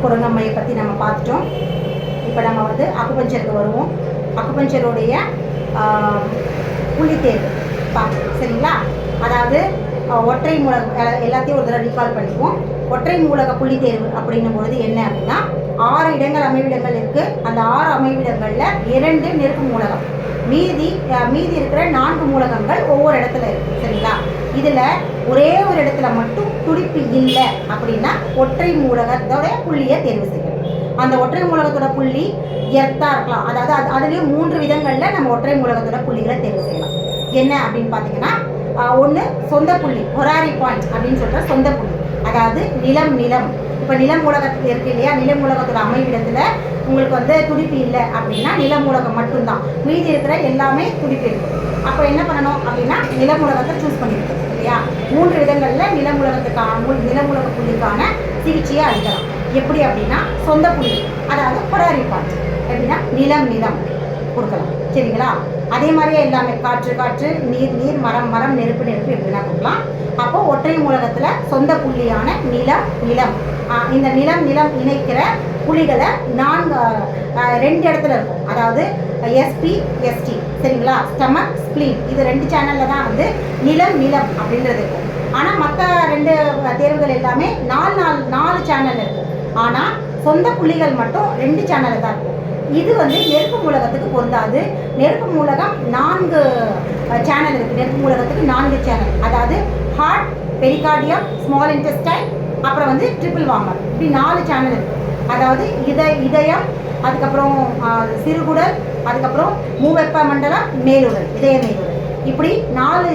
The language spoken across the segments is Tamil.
குரங்கு மையை பற்றி நம்ம பார்த்துட்டோம். இப்போ நம்ம வந்து அக்குபஞ்சருக்கு வருவோம். அக்குபஞ்சருடைய புள்ளி தேர்வு பார்ப்போம். சரிங்களா? அதாவது ஒற்றை மூலகம் எல்லாத்தையும் ஒரு தடவை ரீகால் பண்ணிக்குவோம். ஒற்றை மூலக புள்ளி தேர்வு அப்படின்னும் பொழுது என்ன அப்படின்னா 6 இடங்கள் அமைவிடங்கள் இருக்குது. அந்த 6 அமைவிடங்களில் 2 நெருப்பு மூலகம், மீதி இருக்கிற 4 மூலகங்கள் ஒவ்வொரு இடத்துல இருக்குது. சரிங்களா? இதில் ஒரே ஒரு இடத்துல மட்டும் துடிப்பு இல்லை அப்படின்னா ஒற்றை மூலகத்தோட புள்ளியை தேர்வு செய்யணும். அந்த ஒற்றை மூலகத்தோட புள்ளி எர்த்தாக இருக்கலாம். அதாவது அதுலேயும் 3 விதங்களில் நம்ம ஒற்றை மூலகத்தோட புள்ளிகளை தேர்வு செய்யலாம். என்ன அப்படின்னு பார்த்தீங்கன்னா, ஒன்று சொந்த புள்ளி, ஹொராரி பாயிண்ட் அப்படின்னு சொல்கிற சொந்த புள்ளி. அதாவது நிலம் இப்போ நில மூலகத்தில் இருக்கு இல்லையா, நில மூலகத்தோட அமைவிடத்தில் உங்களுக்கு வந்து துடிப்பு இல்லை அப்படின்னா நில மூலகம் மட்டும்தான், மீதி இருக்கிற எல்லாமே துடிப்பு இருக்குது. அப்போ என்ன பண்ணணும் அப்படின்னா நில மூலகத்தை சூஸ் பண்ணியிருக்கோம் இல்லையா. 3 விதங்களில் நிலமூலக புள்ளிக்கான சிகிச்சையை அளிக்கலாம். எப்படி அப்படின்னா சொந்த புள்ளி, அதாவது ஹொராரி பாயிண்ட் எப்படின்னா நிலம் கொடுக்கலாம். சரிங்களா? அதே மாதிரியே எல்லாமே காற்று நீர் மரம் நெருப்பு எப்படின்னா கொடுக்கலாம். அப்போ ஒற்றை மூலகத்தில் சொந்த புள்ளியான நிலம் இந்த நிலம் இணைக்கிற புள்ளிகளை 2 இடத்துல இருக்கும். அதாவது எஸ்பி எஸ்டி. சரிங்களா? ஸ்டமக் ஸ்ப்ளீன் இது 2 சேனலில் தான் வந்து நிலம் அப்படின்றது இருக்கும். ஆனால் மற்ற 2 தேர்வுகள் எல்லாமே 4 சேனல் இருக்கும். ஆனால் சொந்த புள்ளிகள் மட்டும் 2 சேனலில் தான் இருக்கும். இது வந்து நெருப்பு மூலகத்துக்கு பொருந்தாது. நெருப்பு மூலகம் 4 சேனல் இருக்குது. நெருப்பு மூலகத்துக்கு 4 சேனல், அதாவது ஹார்ட், பெரிகார்டியம், ஸ்மால் இன்டெஸ்டைன், அப்புறம் வந்து ட்ரிபிள் வார்மர், இப்படி 4 சேனல் இருக்குது. அதாவது இதயம், அதுக்கப்புறம் சிறுகுடல், அதுக்கப்புறம் மூவெப்ப மண்டலம், மேலுடல், இதய மேலுடல், இப்படி 4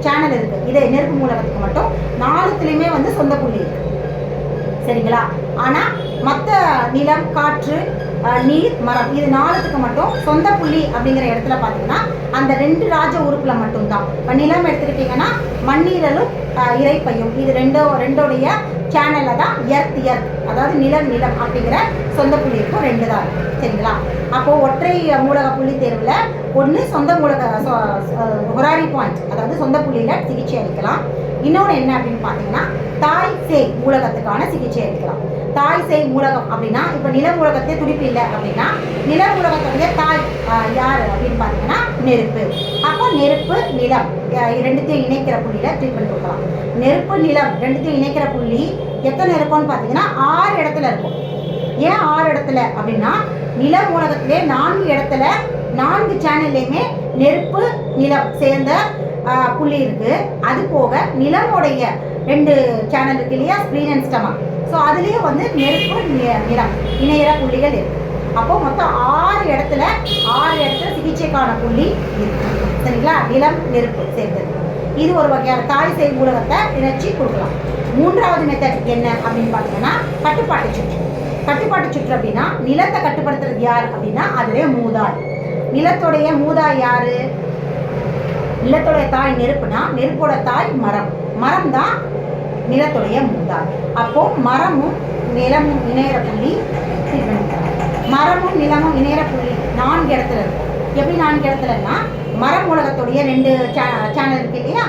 சேனல் இருக்குது. இதே நெருப்பு மூலகத்துக்கு மட்டும் 4த்துலேயுமே வந்து சொந்த புள்ளி இருக்குது. சரிங்களா? ஆனால் மற்ற நிலம், காற்று, நீர், மரம் இது 4த்துக்கு மட்டும் சொந்த புள்ளி அப்படிங்கிற இடத்துல பார்த்தீங்கன்னா அந்த 2 ராஜ உறுப்பில் மட்டும்தான். இப்போ நிலம் எடுத்துக்கிட்டிங்கன்னா மண்ணீரலும் இறைப்பையும் இது ரெண்டோடைய சேனலில் தான் எர்த், அதாவது நிலம் அப்படிங்கிற சொந்த புள்ளி இருக்கும். 2 தான் இருக்கும். சரிங்களா? அப்போது ஒற்றை மூலக புள்ளி தேர்வில் ஒன்று சொந்த மூலக ஹொராரி பாயிண்ட், அதாவது சொந்த புள்ளியில் சிகிச்சை அளிக்கலாம். இன்னொன்று என்ன அப்படின்னு பார்த்தீங்கன்னா தாய் சேய் மூலகத்துக்கான சிகிச்சை அளிக்கலாம். தாய் சேய் மூலகம் அப்படின்னா இப்போ நில மூலகத்தே துடிப்பு இல்லை அப்படின்னா நில மூலகத்துடைய தாய் யார் அப்படின்னு பார்த்தீங்கன்னா நெருப்பு. அப்போ நெருப்பு நிலம் 2த்தையும் இணைக்கிற புள்ளியில் ட்ரீட்மெண்ட் கொடுக்கலாம். நெருப்பு நிலம் 2த்தையும் இணைக்கிற புள்ளி எத்தனை இருக்கும்னு பார்த்தீங்கன்னா 6 இடத்துல இருக்கும். ஏன் 6 இடத்துல அப்படின்னா நில மூலகத்திலே 4 இடத்துல 4 சேனல்லையுமே நெருப்பு நிலம் சேர்ந்த புள்ளி இருக்குது. அது போக நிலமுடைய 2 சேனல் இருக்கு இல்லையா, ஸ்ப்ளீன் அண்ட் ஸ்டமக். ஸோ அதுலேயும் வந்து நெருப்பு நிலம் இணையிற புள்ளிகள் இருக்குது. அப்போ மொத்தம் 6 இடத்துல சிகிச்சைக்கான புள்ளி இருக்குது. சரிங்களா? நிலம் நெருப்பு சேர்ந்தது. இது ஒரு வகையான தாய் சேய் மூலகத்தை இணைச்சி கொடுக்கலாம். 3வது மெத்தட் என்ன அப்படின்னு பார்த்தீங்கன்னா கட்டுப்பாட்டு சுற்று அப்படின்னா நிலத்தை கட்டுப்படுத்துறது யார் அப்படின்னா அதுவே மூதாய். நிலத்துடைய மூதாய் யாரு? நிலத்துடைய தாய் நெருப்புனா நெருப்போட தாய் மரம் தான் நிலத்துடைய மூதாய். அப்போ மரமும் நிலமும் இணையிற புள்ளி மரமும் நிலமும் இணையிற புள்ளி 4 இடத்துல இருக்கும். எப்படி 4 இடத்துலன்னா மரம் மூலகத்துடைய 2 சேனல் இருக்கு இல்லையா,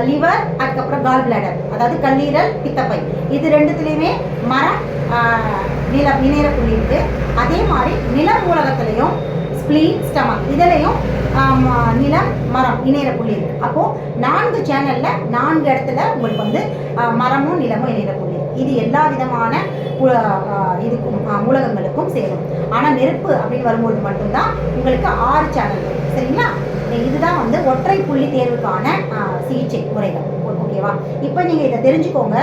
லிவர், அதுக்கப்புறம் கால் பிளாடர், அதாவது கல்லீரல், பித்தப்பை, இது 2த்துலேயுமே மரம் நிலம் இணையிற புள்ளி இருக்கு. அதே மாதிரி நில மூலகத்துலேயும் ஸ்ப்ளீன், ஸ்டமக் இதுலேயும் நிலம் மரம் இணையிற புள்ளி இருக்குது. அப்போது 4 சேனலில் 4 இடத்துல உங்களுக்கு வந்து மரமும் நிலமும் இணையிற புள்ளி. இது எல்லா விதமான இதுக்கும் மூலகங்களுக்கும் சேரும். ஆனால் நெருப்பு அப்படின்னு வரும்போது மட்டும்தான் உங்களுக்கு 6 சேனல் வரும். சரிங்களா? இதுதான் வந்து ஒற்றை புள்ளி தேர்வுக்கான சிகிச்சை முறைகள். ஓகேவா? இப்போ நீங்கள் இதை தெரிஞ்சுக்கோங்க.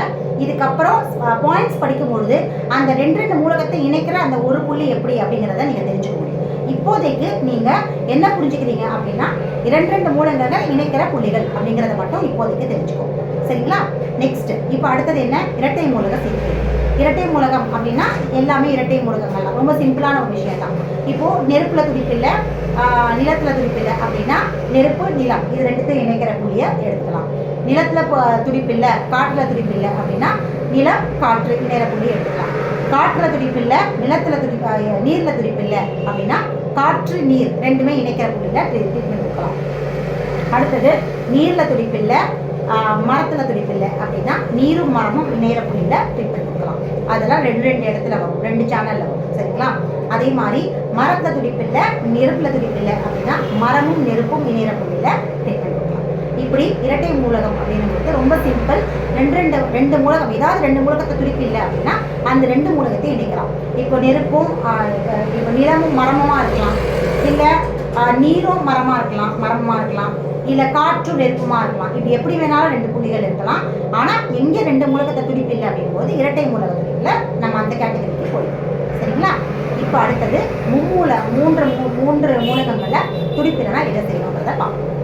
இதுக்கப்புறம் பாயிண்ட்ஸ் படிக்கும்பொழுது அந்த 2 மூலகத்தை இணைக்கிற அந்த ஒரு புள்ளி எப்படி அப்படிங்கிறத நீங்கள் தெரிஞ்சுக்க முடியும். இப்போதைக்கு நீங்கள் என்ன புரிஞ்சுக்கிறீங்க அப்படின்னா 2 மூலங்களை இணைக்கிற புள்ளிகள் அப்படிங்கிறத மட்டும் இப்போதைக்கு தெரிஞ்சுக்கோங்க. சரிங்களா? நெக்ஸ்ட் இப்போ அடுத்தது என்ன? இரட்டை மூலக சேர்க்கை. இரட்டை மூலகம் அப்படின்னா எல்லாமே இரட்டை மூலகங்கள் தான். ரொம்ப சிம்பிளான ஒரு விஷயம் தான். இப்போது நெருப்பில் துடிப்பில்லை, நிலத்தில் துடிப்பில்லை அப்படின்னா நெருப்பு நிலம் இது 2த்தையும் இணைக்கிற புள்ளியை எடுத்துக்கலாம். நிலத்தில் துடிப்பில்லை, காற்றில் துடிப்பில்லை அப்படின்னா நிலம் காற்று இணைகிற புள்ளியை எடுத்துக்கலாம். காற்றில் துடிப்பில்லை, நீரில் துடிப்பில்லை அப்படின்னா காற்று நீர் 2மே இணைக்கிற புள்ளியில் ட்ரீட்மெண்ட் கொடுக்கலாம். அடுத்தது நீரில் துடிப்பில்லை, மரத்தில் துடிப்பு இல்லை அப்படின்னா நீரும் மரமும் இணையிற புள்ளியில் ட்ரீட்மெண்ட் கொடுக்கலாம். அதெல்லாம் ரெண்டு இடத்துல வரும், 2 சேனலில் வரும். சரிங்களா? அதே மாதிரி மரத்தில் துடிப்பு இல்லை, நெருப்பில் துடிப்பு இல்லை அப்படின்னா மரமும் நெருப்பும் இணையிற புள்ளியில் ட்ரீட்மெண்ட் கொடுக்கலாம். இப்படி இரட்டை மூலகம் அப்படின்னும்போது ரொம்ப சிம்பிள். ரெண்டு மூலகம், ஏதாவது 2 மூலகத்தை துடிப்பு இல்லை அப்படின்னா அந்த 2 மூலகத்தை இணைக்கலாம். இப்போ நெருப்பும் இப்போ நிலமும் மரமாக இருக்கலாம், இல்லை நீரும் மரமாக இருக்கலாம், இல்லை காற்றும் நெருப்புமாக இருக்கலாம். இப்படி எப்படி வேணாலும் 2 புள்ளிகள் இருக்கலாம். ஆனால் எங்கே 2 மூலகத்தை துடிப்பு இல்லை அப்படிங்கும்போது இரட்டை மூலக துடிப்பில் நம்ம அந்த கேட்டகரிக்கு போயிடும். சரிங்களா? இப்போ அடுத்தது மூன்று மூலகங்களில் துடிப்பு இல்லைன்னா எதை செய்யணுங்கிறத பார்ப்போம்.